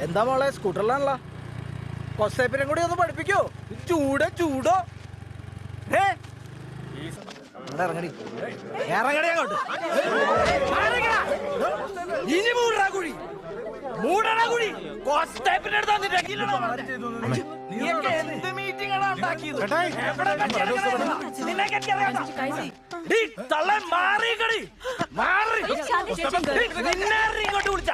എന്താ മോളെ സ്കൂട്ടറിലാണല്ലോ കൊസ്റ്റേപ്പിനെ കൂടി ഒന്ന് പഠിപ്പിക്കോ ചൂടോ ഇറങ്ങടി അങ്ങോട്ട് ഇനി മൂടാ കുഴി കൊസ്റ്റേപ്പിന്റെ എന്ത് മീറ്റിംഗ് ആണ് ഉണ്ടാക്കിയത് തള്ളൻ മാറി നിന്നെ ഇങ്ങോട്ട് വിളിച്ച